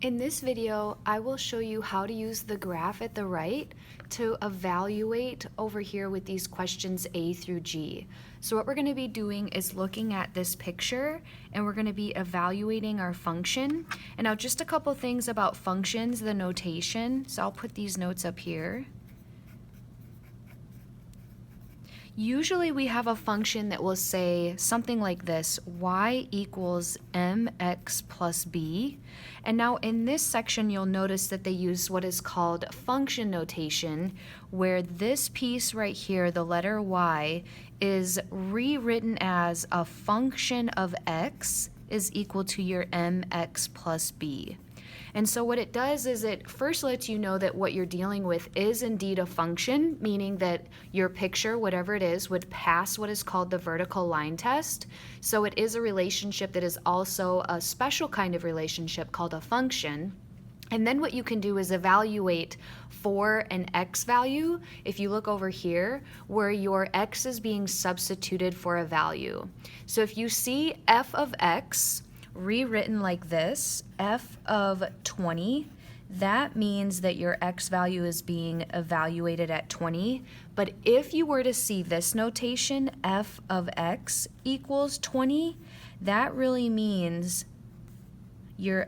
In this video, I will show you how to use the graph at the right to evaluate over here with these questions A through G. So what we're going to be doing is looking at this picture and we're going to be evaluating our function. And now just a couple things about functions, the notation. So I'll put these notes up here. Usually we have a function that will say something like this, y equals mx plus b. And now in this section, you'll notice that they use what is called function notation, where this piece right here, the letter y, is rewritten as a function of x is equal to your mx plus b. And so what it does is it first lets you know that what you're dealing with is indeed a function, meaning that your picture, whatever it is, would pass what is called the vertical line test. So it is a relationship that is also a special kind of relationship called a function. And then what you can do is evaluate for an x value, if you look over here, where your x is being substituted for a value. So if you see f of x, rewritten like this, f of 20, that means that your x value is being evaluated at 20. But if you were to see this notation, f of x equals 20, that really means you're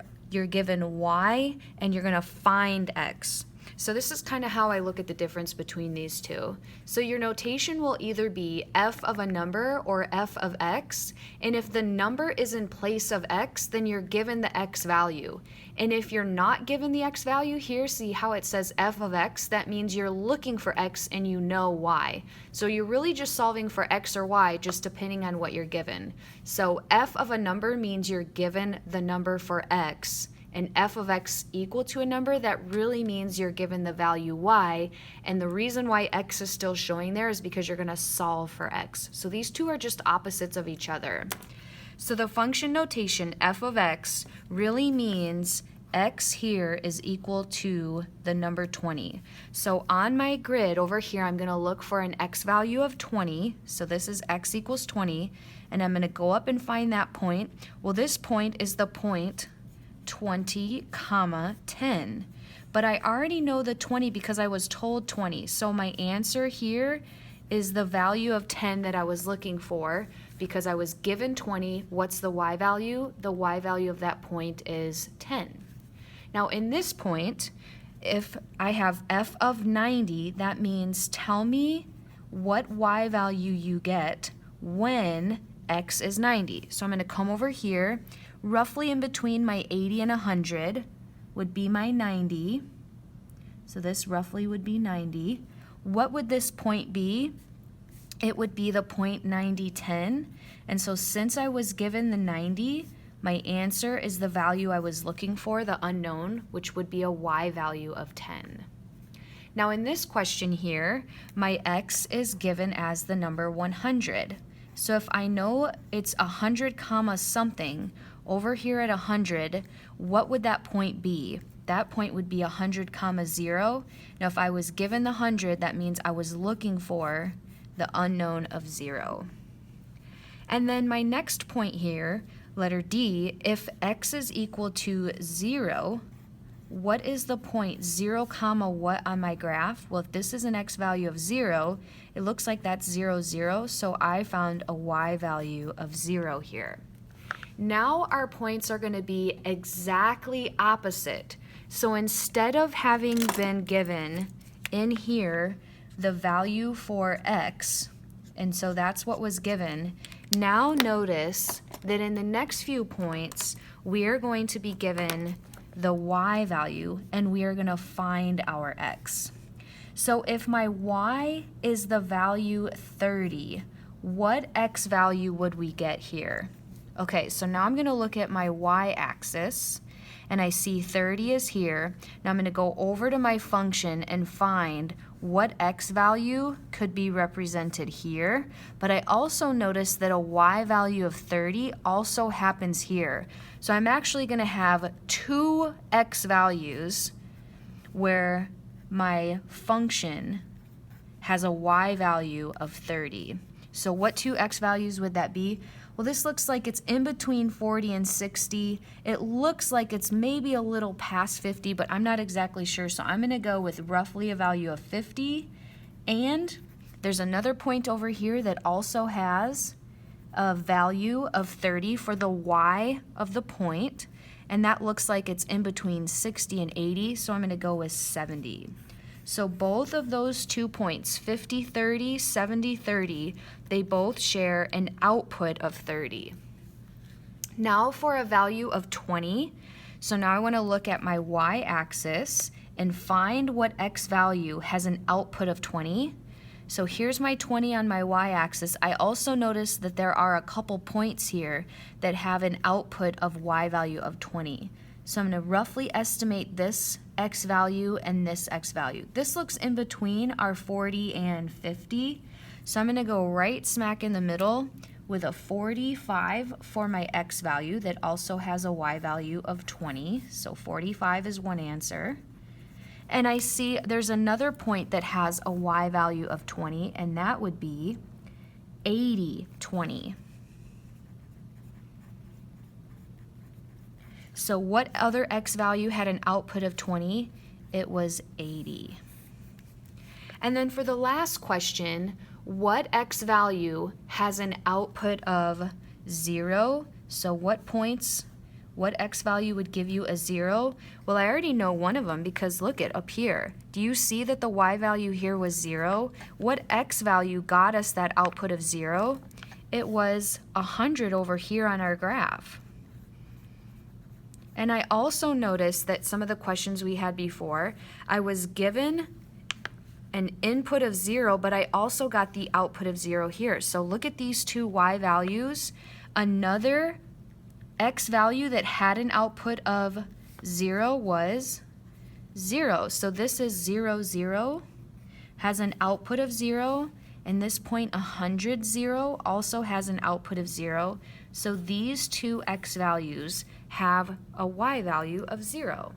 given y and you're going to find x. So this is kind of how I look at the difference between these two. So your notation will either be f of a number or f of x, and if the number is in place of x, then you're given the x value. And if you're not given the x value here, see how it says f of x, that means you're looking for x and you know y. So you're really just solving for x or y just depending on what you're given. So f of a number means you're given the number for x, and f of x equal to a number, that really means you're given the value y, and the reason why x is still showing there is because you're going to solve for x. So these two are just opposites of each other. So the function notation f of x really means x here is equal to the number 20. So on my grid over here, I'm going to look for an x value of 20. So this is x equals 20, and I'm going to go up and find that point. Well, this point is the point 20, 10. But I already know the 20 because I was told 20. So my answer here is the value of 10 that I was looking for because I was given 20. What's the y value? The y value of that point is 10. Now in this point, if I have f of 90, that means tell me what y value you get when x is 90. So I'm going to come over here. Roughly in between my 80 and 100 would be my 90. So this roughly would be 90. What would this point be? It would be the point 90, 10. And so since I was given the 90, my answer is the value I was looking for, the unknown, which would be a y value of 10. Now in this question here, my x is given as the number 100. So if I know it's 100 comma something, over here at 100, what would that point be? That point would be 100 comma 0. Now if I was given the 100, that means I was looking for the unknown of 0. And then my next point here, letter D, if x is equal to 0, what is the point 0 comma what on my graph? Well, if this is an x value of 0, it looks like that's 0, 0, so I found a y value of 0 here. Now our points are going to be exactly opposite. So instead of having been given in here the value for x, and so that's what was given, now notice that in the next few points we are going to be given the y value and we are going to find our x. So if my y is the value 30, what x value would we get here? Okay, so now I'm going to look at my y-axis, and I see 30 is here. Now I'm going to go over to my function and find what x value could be represented here. But I also notice that a y value of 30 also happens here. So I'm actually going to have two x values where my function has a y value of 30. So what two x values would that be? Well, this looks like it's in between 40 and 60. It looks like it's maybe a little past 50, but I'm not exactly sure. So I'm going to go with roughly a value of 50. And there's another point over here that also has a value of 30 for the y of the point. And that looks like it's in between 60 and 80. So I'm going to go with 70. So both of those 2 points, 50, 30, 70, 30, they both share an output of 30. Now for a value of 20. So now I want to look at my y-axis and find what x value has an output of 20. So here's my 20 on my y-axis. I also notice that there are a couple points here that have an output of y value of 20. So I'm going to roughly estimate this x value and this x value. This looks in between our 40 and 50. So I'm going to go right smack in the middle with a 45 for my x value that also has a y value of 20. So 45 is one answer. And I see there's another point that has a y value of 20, and that would be 80, 20. So what other x value had an output of 20? It was 80. And then for the last question, what x value has an output of 0? So what x value would give you a 0? Well, I already know one of them because look at up here. Do you see that the y value here was 0? What x value got us that output of 0? It was 100 over here on our graph. And I also noticed that some of the questions we had before, I was given an input of 0, but I also got the output of 0 here. So look at these two y values. Another x value that had an output of 0 was 0. So this is 0, 0, has an output of 0, and this point 100, 0 also has an output of 0. So these two x values have a y value of 0.